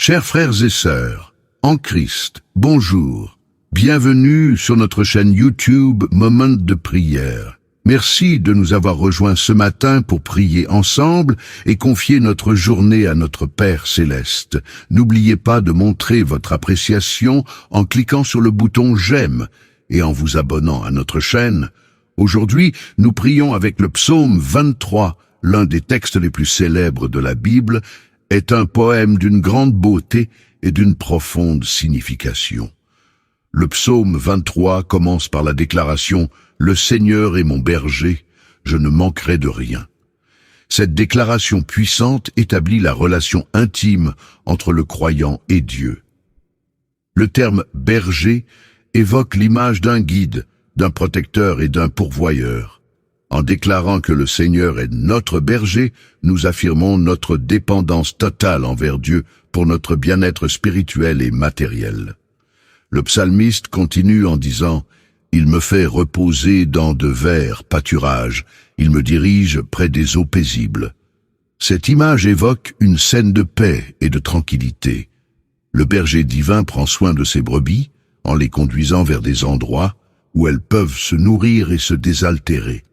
Chers frères et sœurs, en Christ, bonjour. Bienvenue sur notre chaîne YouTube Moment de prière. Merci de nous avoir rejoints ce matin pour prier ensemble et confier notre journée à notre Père Céleste. N'oubliez pas de montrer votre appréciation en cliquant sur le bouton j'aime et en vous abonnant à notre chaîne. Aujourd'hui, nous prions avec le psaume 23, l'un des textes les plus célèbres de la Bible, est un poème d'une grande beauté et d'une profonde signification. Le psaume 23 commence par la déclaration « Le Seigneur est mon berger, je ne manquerai de rien ». Cette déclaration puissante établit la relation intime entre le croyant et Dieu. Le terme « berger » évoque l'image d'un guide, d'un protecteur et d'un pourvoyeur. En déclarant que le Seigneur est notre berger, nous affirmons notre dépendance totale envers Dieu pour notre bien-être spirituel et matériel. Le psalmiste continue en disant « Il me fait reposer dans de verts pâturages, il me dirige près des eaux paisibles ». Cette image évoque une scène de paix et de tranquillité. Le berger divin prend soin de ses brebis en les conduisant vers des endroits où elles peuvent se nourrir et se désaltérer.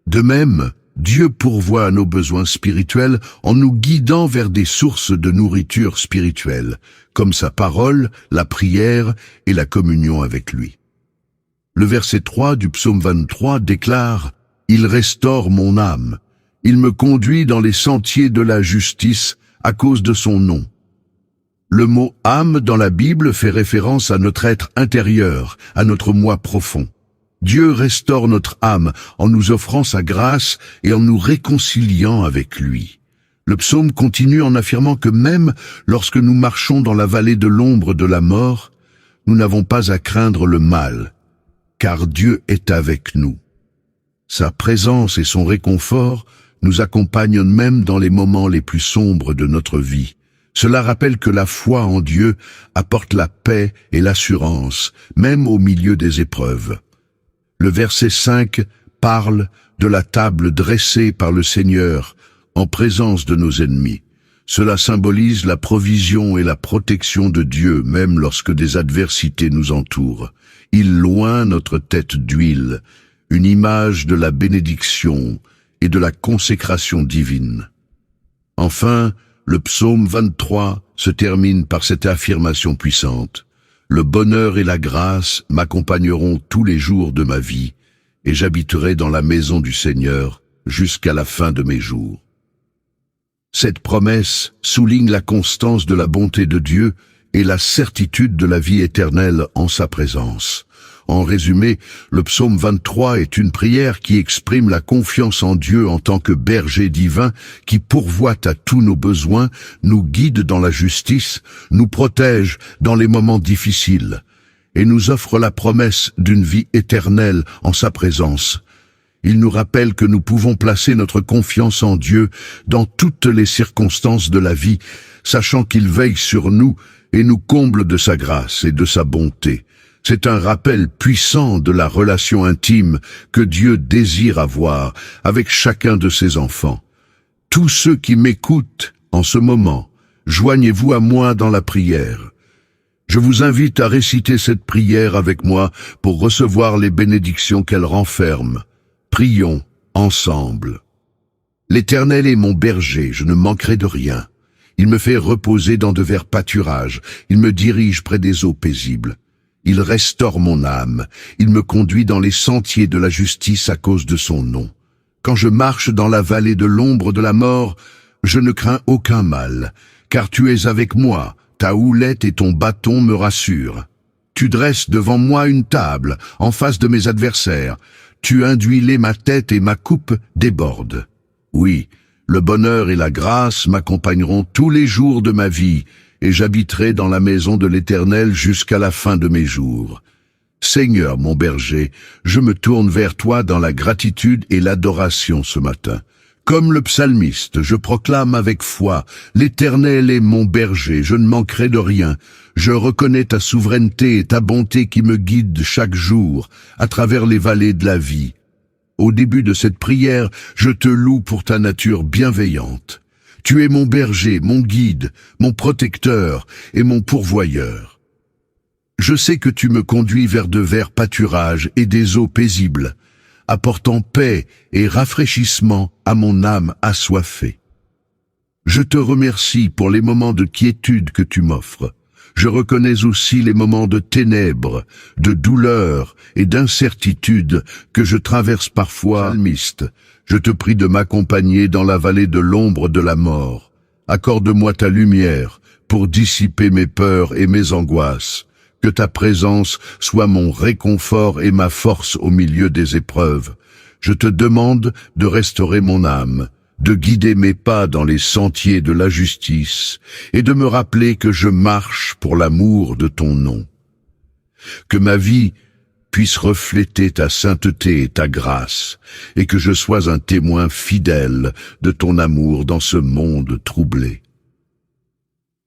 De même, Dieu pourvoit à nos besoins spirituels en nous guidant vers des sources de nourriture spirituelle, comme sa parole, la prière et la communion avec lui. Le verset 3 du psaume 23 déclare « Il restaure mon âme, il me conduit dans les sentiers de la justice à cause de son nom ». Le mot « âme » dans la Bible fait référence à notre être intérieur, à notre moi profond. Dieu restaure notre âme en nous offrant sa grâce et en nous réconciliant avec lui. Le psaume continue en affirmant que même lorsque nous marchons dans la vallée de l'ombre de la mort, nous n'avons pas à craindre le mal, car Dieu est avec nous. Sa présence et son réconfort nous accompagnent même dans les moments les plus sombres de notre vie. Cela rappelle que la foi en Dieu apporte la paix et l'assurance, même au milieu des épreuves. Le verset 5 parle de la table dressée par le Seigneur en présence de nos ennemis. Cela symbolise la provision et la protection de Dieu, même lorsque des adversités nous entourent. Il loint notre tête d'huile, une image de la bénédiction et de la consécration divine. Enfin, le psaume 23 se termine par cette affirmation puissante. Le bonheur et la grâce m'accompagneront tous les jours de ma vie, et j'habiterai dans la maison du Seigneur jusqu'à la fin de mes jours. Cette promesse souligne la constance de la bonté de Dieu et la certitude de la vie éternelle en sa présence. En résumé, le psaume 23 est une prière qui exprime la confiance en Dieu en tant que berger divin qui pourvoit à tous nos besoins, nous guide dans la justice, nous protège dans les moments difficiles et nous offre la promesse d'une vie éternelle en sa présence. Il nous rappelle que nous pouvons placer notre confiance en Dieu dans toutes les circonstances de la vie, sachant qu'il veille sur nous et nous comble de sa grâce et de sa bonté. C'est un rappel puissant de la relation intime que Dieu désire avoir avec chacun de ses enfants. Tous ceux qui m'écoutent en ce moment, joignez-vous à moi dans la prière. Je vous invite à réciter cette prière avec moi pour recevoir les bénédictions qu'elle renferme. Prions ensemble. L'Éternel est mon berger, je ne manquerai de rien. Il me fait reposer dans de verts pâturages, il me dirige près des eaux paisibles. Il restaure mon âme, il me conduit dans les sentiers de la justice à cause de son nom. Quand je marche dans la vallée de l'ombre de la mort, je ne crains aucun mal, car tu es avec moi, ta houlette et ton bâton me rassurent. Tu dresses devant moi une table, en face de mes adversaires. Tu induis ma tête et ma coupe déborde. Oui, le bonheur et la grâce m'accompagneront tous les jours de ma vie, et j'habiterai dans la maison de l'Éternel jusqu'à la fin de mes jours. Seigneur, mon berger, je me tourne vers toi dans la gratitude et l'adoration ce matin. Comme le psalmiste, je proclame avec foi, l'Éternel est mon berger, je ne manquerai de rien. Je reconnais ta souveraineté et ta bonté qui me guident chaque jour à travers les vallées de la vie. Au début de cette prière, je te loue pour ta nature bienveillante. Tu es mon berger, mon guide, mon protecteur et mon pourvoyeur. Je sais que tu me conduis vers de verts pâturages et des eaux paisibles, apportant paix et rafraîchissement à mon âme assoiffée. Je te remercie pour les moments de quiétude que tu m'offres. Je reconnais aussi les moments de ténèbres, de douleur et d'incertitude que je traverse parfois. Psalmiste, je te prie de m'accompagner dans la vallée de l'ombre de la mort. Accorde-moi ta lumière pour dissiper mes peurs et mes angoisses. Que ta présence soit mon réconfort et ma force au milieu des épreuves. Je te demande de restaurer mon âme, de guider mes pas dans les sentiers de la justice et de me rappeler que je marche pour l'amour de ton nom. Que ma vie puisse refléter ta sainteté et ta grâce, et que je sois un témoin fidèle de ton amour dans ce monde troublé.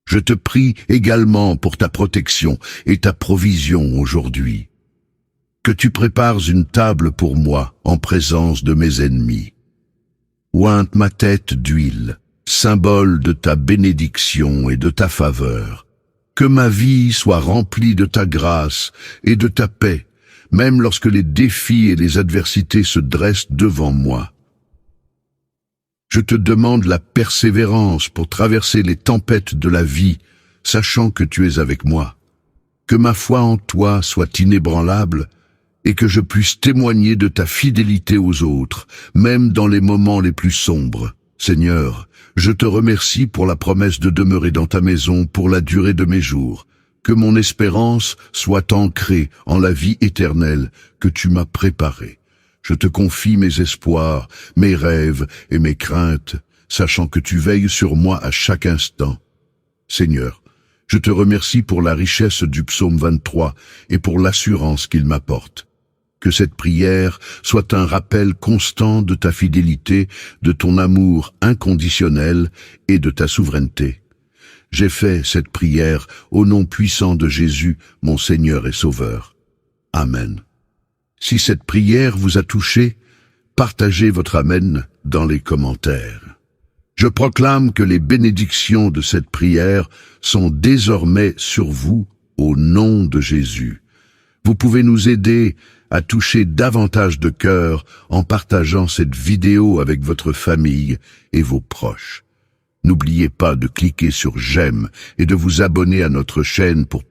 Je te prie également pour ta protection et ta provision aujourd'hui. Que tu prépares une table pour moi en présence de mes ennemis. Ointe ma tête d'huile, symbole de ta bénédiction et de ta faveur. Que ma vie soit remplie de ta grâce et de ta paix, même lorsque les défis et les adversités se dressent devant moi. Je te demande la persévérance pour traverser les tempêtes de la vie, sachant que tu es avec moi. Que ma foi en toi soit inébranlable et que je puisse témoigner de ta fidélité aux autres, même dans les moments les plus sombres. Seigneur, je te remercie pour la promesse de demeurer dans ta maison pour la durée de mes jours. Que mon espérance soit ancrée en la vie éternelle que tu m'as préparée. Je te confie mes espoirs, mes rêves et mes craintes, sachant que tu veilles sur moi à chaque instant. Seigneur, je te remercie pour la richesse du psaume 23 et pour l'assurance qu'il m'apporte. Que cette prière soit un rappel constant de ta fidélité, de ton amour inconditionnel et de ta souveraineté. J'ai fait cette prière au nom puissant de Jésus, mon Seigneur et Sauveur. Amen. Si cette prière vous a touché, partagez votre Amen dans les commentaires. Je proclame que les bénédictions de cette prière sont désormais sur vous au nom de Jésus. Vous pouvez nous aider à toucher davantage de cœurs en partageant cette vidéo avec votre famille et vos proches. N'oubliez pas de cliquer sur j'aime et de vous abonner à notre chaîne pour